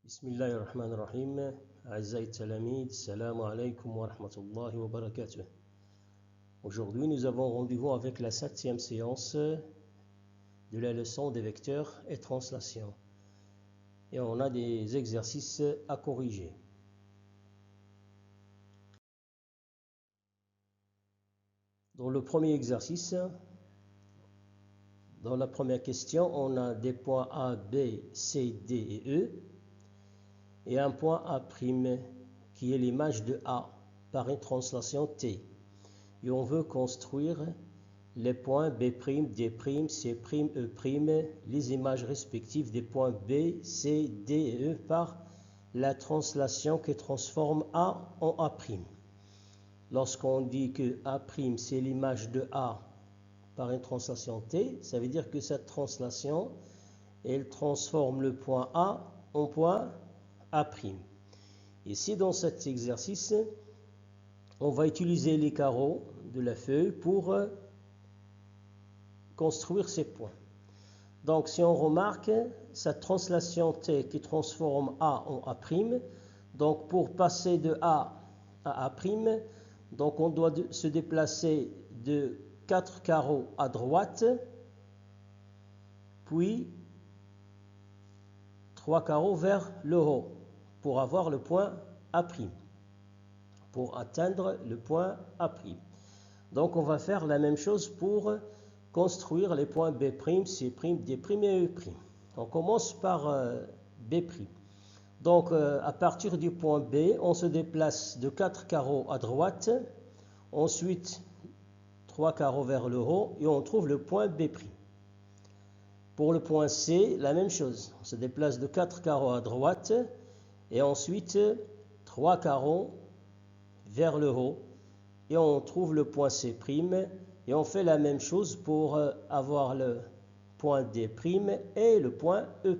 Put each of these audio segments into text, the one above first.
Bismillahirrahmanirrahim. Aïzaï Talamid, Salamu alaikum wa rahmatullahi wa barakatuh. Aujourd'hui, nous avons rendez-vous avec la 7e séance de la leçon des vecteurs et translations. Et on a des exercices à corriger. Dans le premier exercice, dans la première question, on a des points A, B, C, D et E. Et un point A' qui est l'image de A par une translation T. Et on veut construire les points B', D', C', E', les images respectives des points B, C, D et E par la translation qui transforme A en A'. Lorsqu'on dit que A' c'est l'image de A par une translation T, ça veut dire que cette translation, elle transforme le point A en point A'. Ici, dans cet exercice, on va utiliser les carreaux de la feuille pour construire ces points. Donc, si on remarque, cette translation T qui transforme A en A', donc pour passer de A à A', donc on doit se déplacer de 4 carreaux à droite, puis 3 carreaux vers le haut, pour avoir le point A', pour atteindre le point A'. Donc on va faire la même chose pour construire les points B', C', D' et E'. On commence par B'. Donc à partir du point B, on se déplace de 4 carreaux à droite, ensuite 3 carreaux vers le haut et on trouve le point B'. Pour le point C, la même chose. On se déplace de 4 carreaux à droite et ensuite 3 carreaux vers le haut et on trouve le point C'. Et on fait la même chose pour avoir le point D' et le point E'.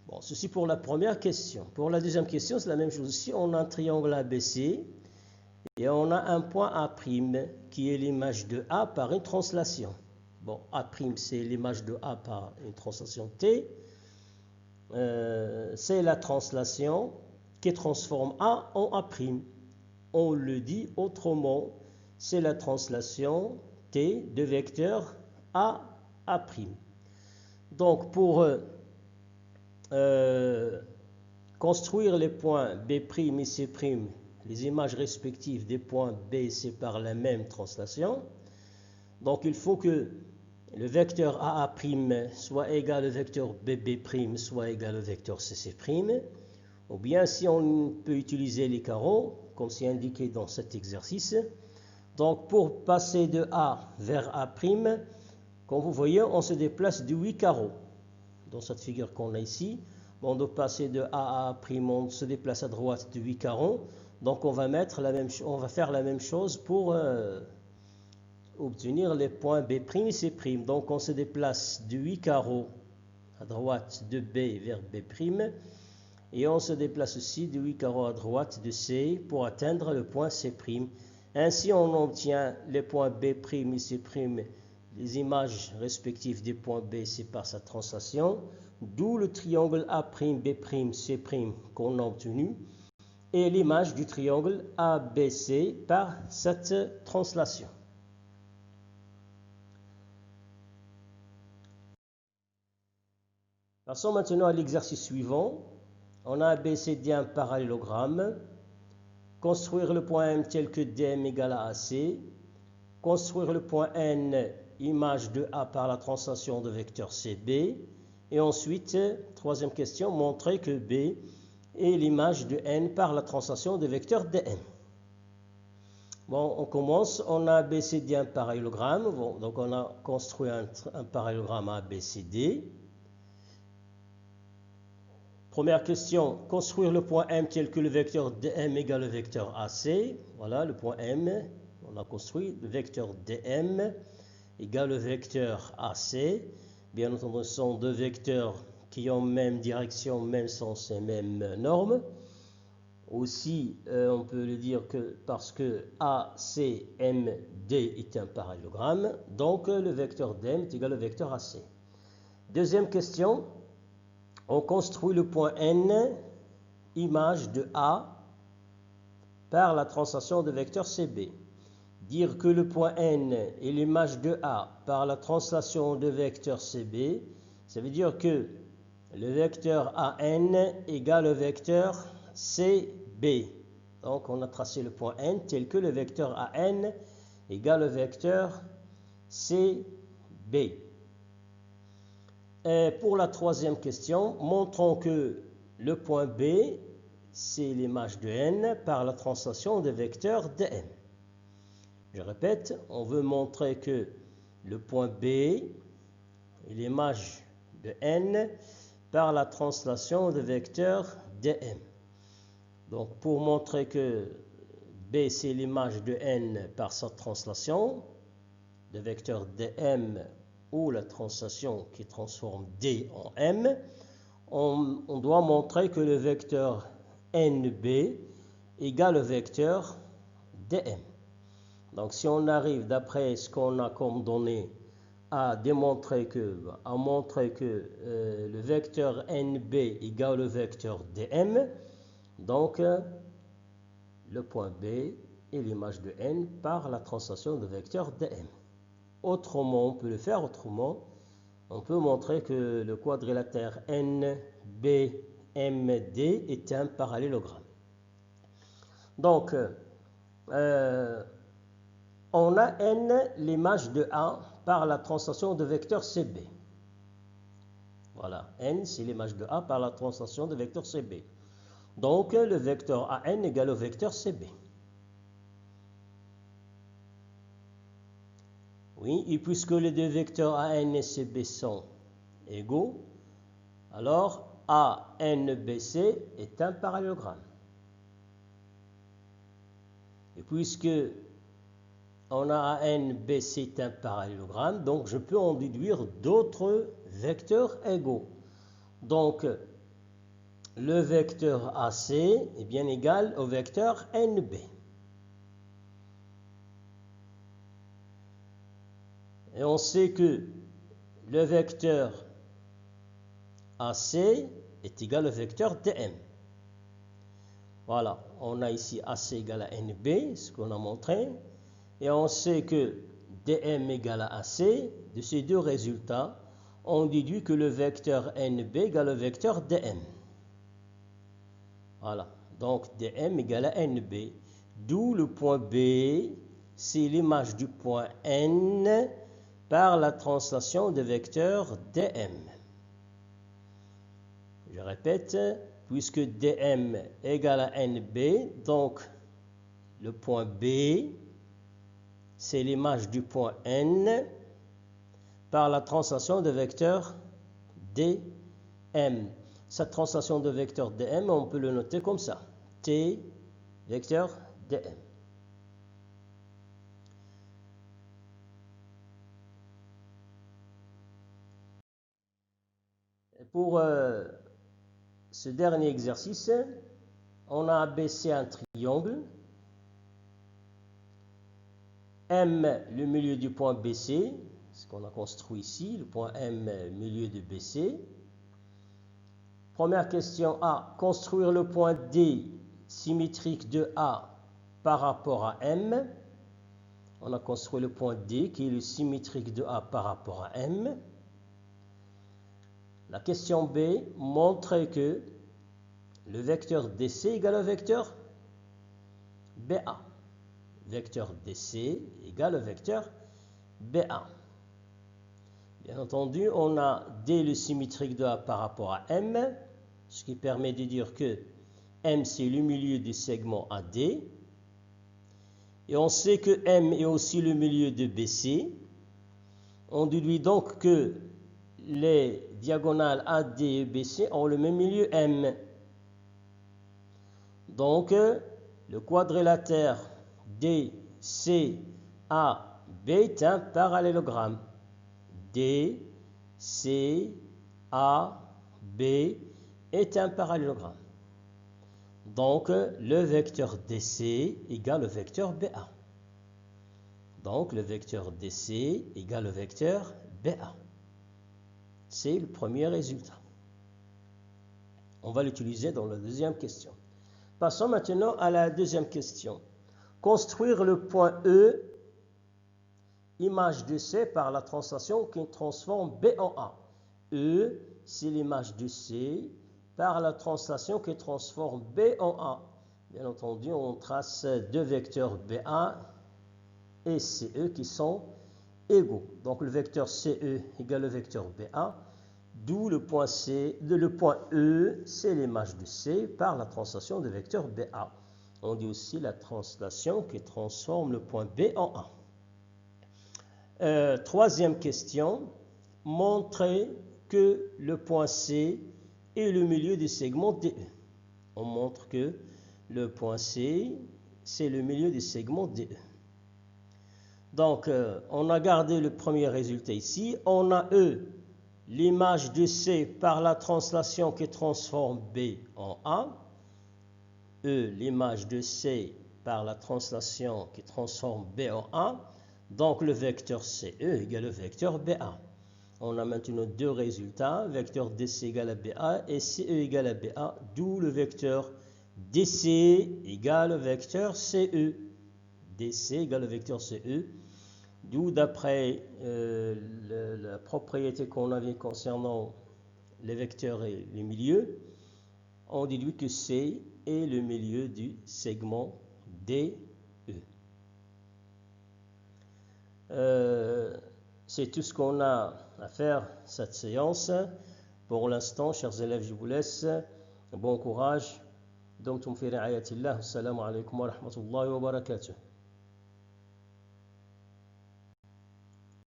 Bon, ceci pour la première question. Pour la deuxième question, c'est la même chose. Ici, on a un triangle ABC et on a un point A' qui est l'image de A par une translation. Bon, A', c'est l'image de A par une translation T. C'est la translation qui transforme A en A'. On le dit autrement, c'est la translation T de vecteur A'. Donc, pour construire les points B' et C', les images respectives des points B et C par la même translation, donc il faut que le vecteur A' soit égal au vecteur B', soit égal au vecteur C'. Ou bien si on peut utiliser les carreaux, comme c'est indiqué dans cet exercice. Donc pour passer de A vers A', comme vous voyez, on se déplace de 8 carreaux. Dans cette figure qu'on a ici, on doit passer de A à A', on se déplace à droite de 8 carreaux. Donc on va faire la même chose pour obtenir les points B' et C'. Donc on se déplace de 8 carreaux à droite de B vers B'. Et on se déplace aussi de 8 carreaux à droite de C pour atteindre le point C'. Ainsi, on obtient les points B' et C', les images respectives des points B et C par sa translation, d'où le triangle A', B', C' qu'on a obtenu, et l'image du triangle ABC par cette translation. Passons maintenant à l'exercice suivant. On a ABCD un parallélogramme. Construire le point M tel que DM égale à AC. Construire le point N, image de A par la translation de vecteur CB. Et ensuite, troisième question, montrer que B est l'image de N par la translation de vecteur DN. Bon, on commence. On a ABCD un parallélogramme. Bon, donc on a construit un parallélogramme ABCD. Première question, construire le point M tel que le vecteur DM égale le vecteur AC. Voilà le point M, on a construit. Le vecteur DM égale le vecteur AC. Bien entendu, ce sont deux vecteurs qui ont même direction, même sens et même norme. Aussi, on peut le dire que parce que ACMD est un parallélogramme, donc le vecteur DM est égal au vecteur AC. Deuxième question. on construit le point N, image de A, par la translation de vecteur CB. Dire que le point N est l'image de A par la translation de vecteur CB, ça veut dire que le vecteur AN égale le vecteur CB. Donc on a tracé le point N tel que le vecteur AN égale le vecteur CB. Et pour la troisième question, montrons que le point B, c'est l'image de N par la translation de vecteur dm. Je répète, on veut montrer que le point B est l'image de N par la translation de vecteur dm. Donc pour montrer que B c'est l'image de N par sa translation de vecteur dm ou la translation qui transforme D en M, on doit montrer que le vecteur NB égale le vecteur dm. Donc si on arrive d'après ce qu'on a comme données à montrer que le vecteur NB égale le vecteur dm, donc le point B est l'image de N par la translation de vecteur dm. Autrement, on peut le faire autrement. On peut montrer que le quadrilatère NBMD est un parallélogramme. Donc, on a N l'image de A par la translation de vecteur CB. Voilà, N c'est l'image de A par la translation de vecteur CB. Donc, le vecteur AN égale au vecteur CB. Oui, et puisque les deux vecteurs AN et CB sont égaux, alors ANBC est un parallélogramme. Et puisque on a ANBC est un parallélogramme, donc je peux en déduire d'autres vecteurs égaux. Donc, le vecteur AC est bien égal au vecteur NB. Et on sait que le vecteur AC est égal au vecteur DM. Voilà, on a ici AC égale à NB, ce qu'on a montré. Et on sait que DM égale à AC. De ces deux résultats, on déduit que le vecteur NB égale au vecteur DM. Voilà, donc DM égale à NB. D'où le point B, c'est l'image du point N par la translation de vecteur dm. Je répète, puisque dm égale à nb, donc le point B, c'est l'image du point N par la translation de vecteur dm. Cette translation de vecteur dm, on peut le noter comme ça, T vecteur dm. Pour ce dernier exercice, on a abaissé un triangle. M, le milieu du point BC, ce qu'on a construit ici, le point M, milieu de BC. Première question A, construire le point D symétrique de A par rapport à M. On a construit le point D qui est le symétrique de A par rapport à M. La question B, montrer que le vecteur DC égale au vecteur BA. Vecteur DC égale au vecteur BA. Bien entendu, on a D le symétrique de A par rapport à M, ce qui permet de dire que M c'est le milieu du segment AD. Et on sait que M est aussi le milieu de BC. On déduit donc que les diagonales AD et BC ont le même milieu M. Donc, le quadrilatère DCAB est un parallélogramme. DCAB est un parallélogramme. Donc, le vecteur DC égale le vecteur BA. Donc, le vecteur DC égale le vecteur BA. C'est le premier résultat. On va l'utiliser dans la deuxième question. Passons maintenant à la deuxième question. Construire le point E, image de C par la translation qui transforme B en A. E, c'est l'image de C par la translation qui transforme B en A. Bien entendu, on trace deux vecteurs BA et CE qui sont égaux. Donc le vecteur CE égale le vecteur BA, d'où le point E, c'est l'image de C par la translation de vecteur BA. On dit aussi la translation qui transforme le point B en A. Troisième question, montrer que le point C est le milieu du segment DE. On montre que le point C, c'est le milieu du segment DE. Donc, on a gardé le premier résultat ici. On a E, l'image de C par la translation qui transforme B en A. E, l'image de C par la translation qui transforme B en A. Donc, le vecteur CE égale le vecteur BA. On a maintenant deux résultats, vecteur DC égale à BA et CE égale à BA, d'où le vecteur DC égale le vecteur CE. DC égale le vecteur CE, d'où d'après la propriété qu'on avait concernant les vecteurs et les milieux, on déduit que C est le milieu du segment DE. C'est tout ce qu'on a à faire cette séance. Pour l'instant, chers élèves, je vous laisse. Bon courage. دمتم في رعاية الله. السلام عليكم ورحمة الله وبركاته.